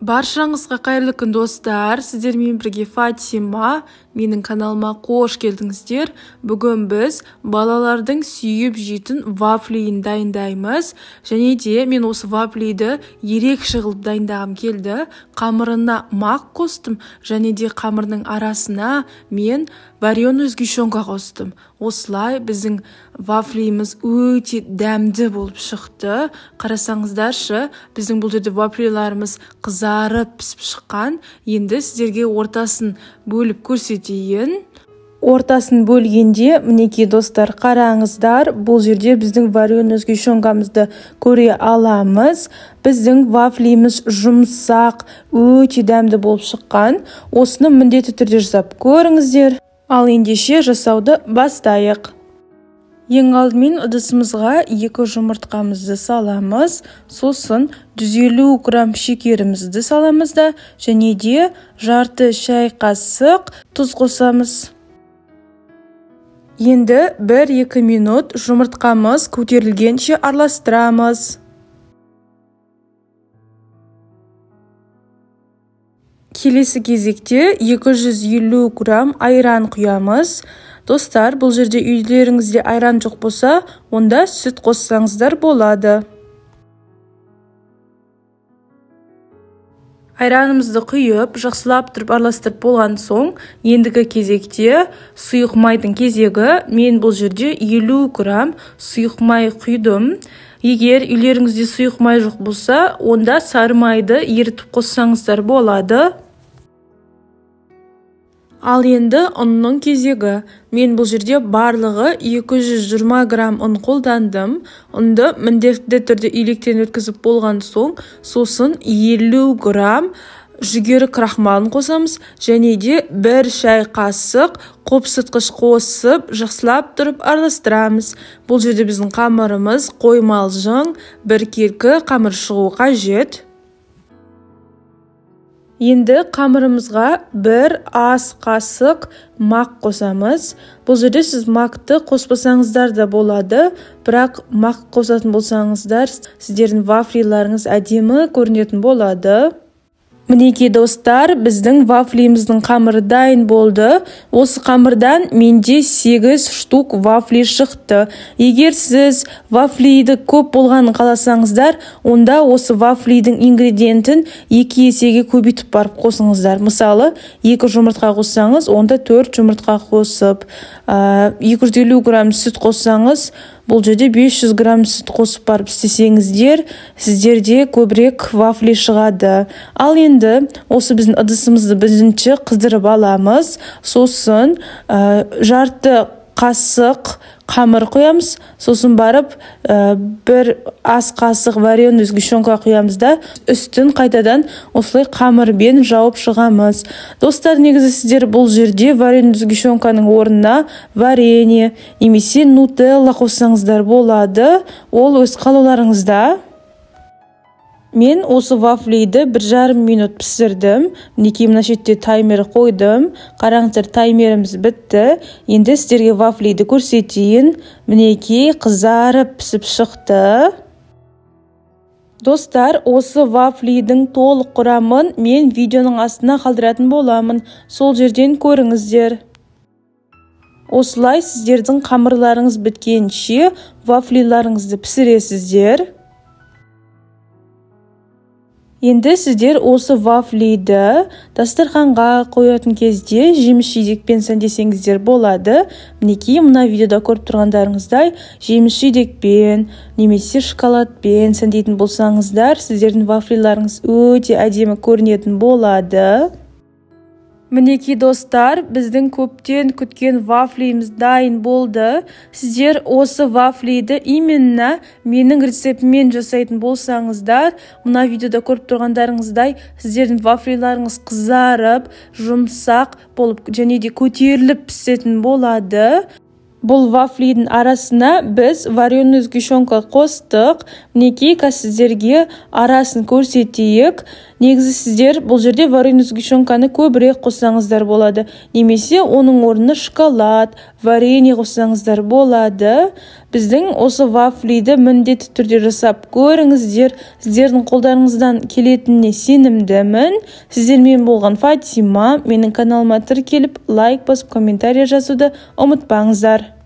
Баршаңызға қайырлы күн достар, сіздермен бірге Фатима, менің каналыма қош келдіңіздер. Бүгін біз балалардың сүйіп жейтін вафлиін дайындаймыз. Және де мен осы вафлиді ерекше қылып дайындағым келді. Қамырына мақ қостым, және де қамырының арасына мен вареный сгущенка қостым. Осылай біздің вафлиіміз өте дәмді болып шықты. Қарасаңыздаршы, біздің бұл жерде вафлиларымыз қызарып пісіп шыққан. Енді сіздерге ортасын бөліп көрсетейін. Ортасын бөлгенде, мінекей достар, қараңыздар, бұл жерде біздің вареный сгущенкамызды көре аламыз. Біздің вафлиіміз жұмсақ, өте дәмді болып шыққан. Осыны міндетті түрде жасап көріңіздер. Ал ендеше жасауды бастайық. Ең алдымен ыдысымызға 2 жұмыртқамызды саламыз, сосын 150 грамм шекерімізді саламыз да, және де жарты шай қасық тұз қосамыз. Енді 1-2 минут жұмыртқамыз көтерілгенше араластырамыз. Келесі кезекте 250 грамм айран құямыз. Достар, бұл жерде үйлеріңізде айран жоқ болса, онда сүт қоссаңыздар болады. Айранымызды құйып, жақсылап тұрып араластырып болған соң, ендігі кезекте сұйық майдың кезегі. Мен бұл жерде 50 грамм сұйық май құйдым. Егер үйлеріңізде сұйық май жоқ болса, онда сары майды ерітіп қоссаңыздар болады. Ал енді ұнның кезегі. Мен бұл жерде барлығы 220 грамм ұн қолдандым. Ұнды міндетті түрде илектен өткізіп болған соң, сосын 50 грамм жүгері крахмалын қосамыз, және де 1 шай қасық қопсытқыш қосып, жақсылап тұрып араластырамыз. Бұл жерде біздің қамырымыз қоймалжың, біркелкі қамыр шығуы қажет. Енді қамырымызға 1 ас қасық мақ қосамыз. Бұл жерде сіз мақты қоспасаңыздар да болады, бірақ мақ қосатын болсаңыздар, сіздердің вафлиларыңыз әдемі көрінетін болады. Мінекей достар, біздің вафлиіміздің қамыры дайын болды. Осы қамырдан менде 8 штук вафли шықты. Егер сіз вафлиді көп болғанын қаласаңыздар, онда осы вафлидің ингредиентін 2 есеге көбейтіп барып қосыңыздар. Мысалы, 2 жұмыртқа қоссаңыз, онда 4 жұмыртқа қосып, 250 грамм сүт қоссаңыз, бұл жерде 500 грамм сүт қосып барып істесеңіздер, сіздерде көбірек вафли шығады. Ал енді осы біздің ыдысымызды бірінші қыздырып аламыз. Сосын жарты қасық қамыр құямыз. Сосын барып 1 ас қасық вареный сгущенка құямыз да, үстін қайтадан осылай қамырбен жауып шығамыз. Достар, негізі сіздер бұл жерде вареный сгущенканың орнына варенье немесе нутелла қоссаңыздар болады. Ол өз қалауларыңызда. Мен осы вафлиді 1,5 минут пісірдім. Мінекей мына шетте таймер қойдым. Қараңыздар, таймеріміз бітті. Енді сіздерге вафлиді көрсетейін. Мінекей қызарып пісіп шықты. Достар, осы вафлидің толық құрамын мен видеоның астына қалдыратын боламын. Сол жерден көріңіздер. Осылай сіздердің қамырларыңыз біткенше вафлиларыңызды пісіресіздер. Енді сіздер осы вафлиді дастарханға қоятын кезде жеміс-жидекпен сәндесеңіздер болады. Мінекей мына видеода көріп тұрғандарыңыздай жеміс-жидекпен немесе шоколадпен сәндейтін болсаңыздар, сіздердің вафлиларыңыз өте әдемі көрінетін болады. Мінекей достар, біздің көптен күткен вафлиіміз дайын болды. Сіздер осы вафлиді именно менің рецептімен жасайтын болсаңыздар, мына видеода көріп тұрғандарыңыздай, сіздердің вафлиларыңыз қызарып, жұмсақ болып, және де көтеріліп пісетін болады. Бұл вафлидің арасына біз вареный сгущенка қостық. Мінекей сіздерге арасын көрсетейік. Негізі сіздер бұл жерде вареный сгущенканы көбірек қоссаңыздар болады. Немесе оның орнына шоколад, варенье қоссаңыздар болады. Біздің осы вафлиді міндетті түрде жасап көріңіздер. Сіздердің қолдарыңыздан келетініне сенімдімін. Сіздермен болған Фатима. Менің каналыма тіркеліп, лайк басып, комментарий жазуды ұмытпаңыздар.